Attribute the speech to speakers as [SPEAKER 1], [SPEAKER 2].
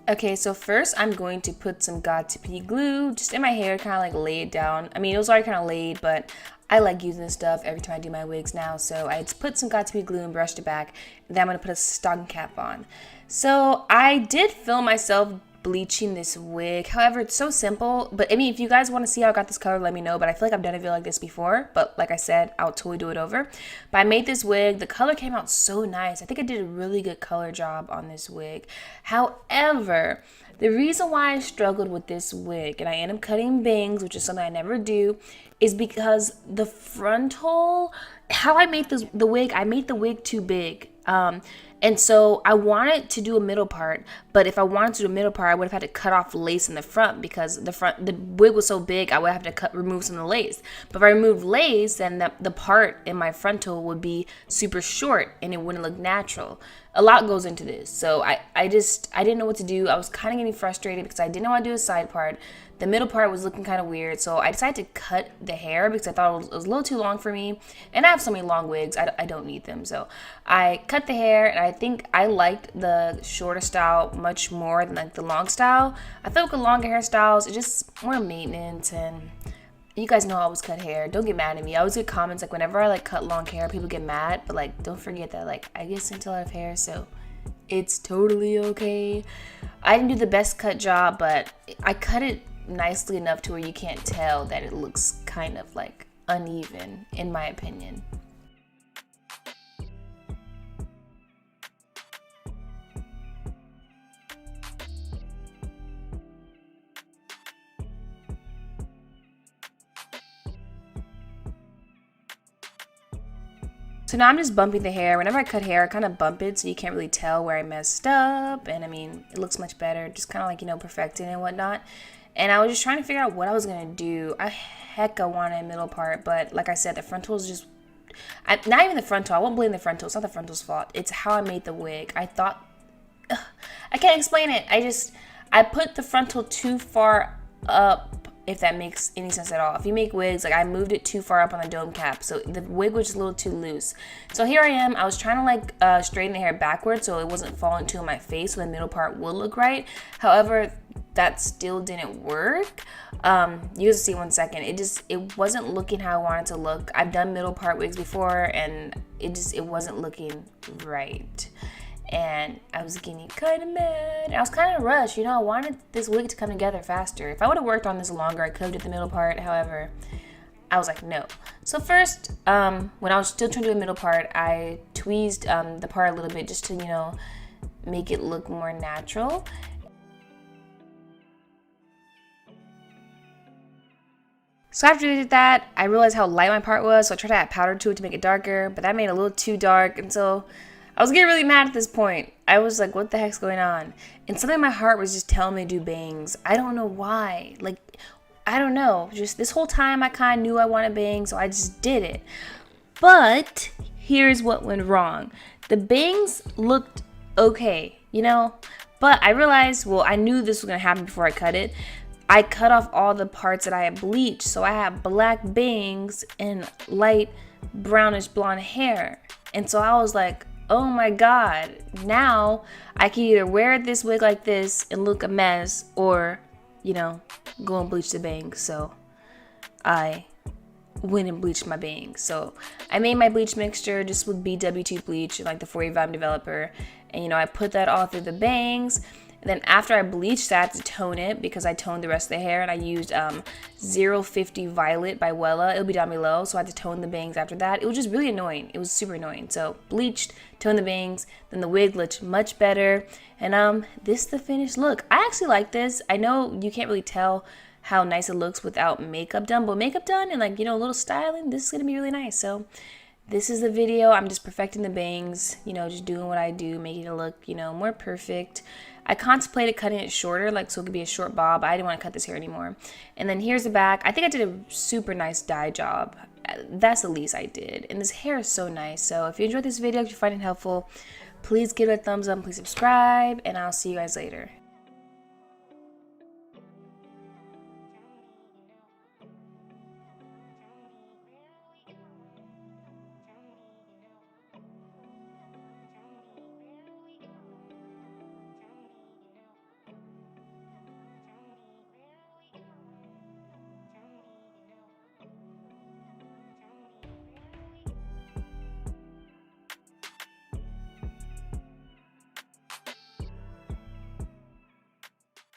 [SPEAKER 1] Okay, so first I'm going to put some Got2b glue just in my hair, kind of like lay it down. I mean, it was already kind of laid, but I like using this stuff every time I do my wigs now. So I just put some Got2b glue and brushed it back. And then I'm going to put a stocking cap on. So I did film myself bleaching this wig. However, it's so simple. But I mean, if you guys want to see how I got this color, let me know. But I feel like I've done a video like this before. But like I said, I'll totally do it over. But I made this wig. The color came out so nice. I think I did a really good color job on this wig. However, the reason why I struggled with this wig, and I end up cutting bangs, which is something I never do, is because the frontal, how I made the wig, I made the wig too big. And so I wanted to do a middle part, but if I wanted to do a middle part, I would have had to cut off lace in the front because the wig was so big, I would have to remove some of the lace. But if I remove lace, then the part in my frontal would be super short and it wouldn't look natural. A lot goes into this. So I didn't know what to do. I was kind of getting frustrated because I didn't want to do a side part. The middle part was looking kind of weird, so I decided to cut the hair because I thought it was a little too long for me. And I have so many long wigs, I don't need them. So I cut the hair, and I think I liked the shorter style much more than like the long style. I feel like with longer hairstyles, it's just more maintenance, and you guys know I always cut hair. Don't get mad at me. I always get comments like whenever I like cut long hair, people get mad. But like, don't forget that like I get sent a lot of hair, so it's totally okay. I didn't do the best cut job, but I cut it nicely enough to where you can't tell that it looks kind of like uneven, in my opinion. So now I'm just bumping the hair. Whenever I cut hair, I kind of bump it so you can't really tell where I messed up. And I mean, it looks much better, just kind of like, you know, perfecting and whatnot. And I was just trying to figure out what I was going to do. I wanted a middle part, but like I said, the frontal is just, not even the frontal. I won't blame the frontal. It's not the frontal's fault. It's how I made the wig. I thought, I can't explain it. I put the frontal too far up, if that makes any sense at all. If you make wigs, like I moved it too far up on the dome cap, so the wig was just a little too loose. So here I am, I was trying to like straighten the hair backwards so it wasn't falling too in my face so the middle part would look right. However, that still didn't work. You guys see 1 second. It wasn't looking how I wanted to look. I've done middle part wigs before and it wasn't looking right. And I was getting kind of mad. I was kind of rushed, you know. I wanted this wig to come together faster. If I would have worked on this longer, I could have did the middle part. However, I was like, no. So first, when I was still trying to do a middle part, I tweezed the part a little bit just to, you know, make it look more natural. So after I did that, I realized how light my part was, so I tried to add powder to it to make it darker, but that made it a little too dark, and so I was getting really mad at this point. I was like, what the heck's going on? And something in my heart was just telling me to do bangs. I don't know why. Like, I don't know. Just this whole time I kind of knew I wanted bangs, so I just did it. But here's what went wrong. The bangs looked okay, you know? But I realized, well, I knew this was going to happen before I cut it. I cut off all the parts that I had bleached, so I have black bangs and light brownish blonde hair. And so I was like, oh my god, now I can either wear this wig like this and look a mess, or, you know, go and bleach the bangs. So I went and bleached my bangs. So I made my bleach mixture just with BW2 bleach, like the 4A Vibe developer, and you know, I put that all through the bangs. Then after I bleached that to tone it, because I toned the rest of the hair, and I used 050 Violet by Wella. It'll be down below, so I had to tone the bangs after that. It was just really annoying. It was super annoying. So bleached, toned the bangs, then the wig looked much better. And this is the finished look. I actually like this. I know you can't really tell how nice it looks without makeup done, but makeup done and like, you know, a little styling, this is gonna be really nice. So this is the video. I'm just perfecting the bangs, you know, just doing what I do, making it look, you know, more perfect. I contemplated cutting it shorter, like so it could be a short bob. I didn't want to cut this hair anymore. And then here's the back. I think I did a super nice dye job. That's the least I did. And this hair is so nice. So if you enjoyed this video, if you find it helpful, please give it a thumbs up, please subscribe, and I'll see you guys later.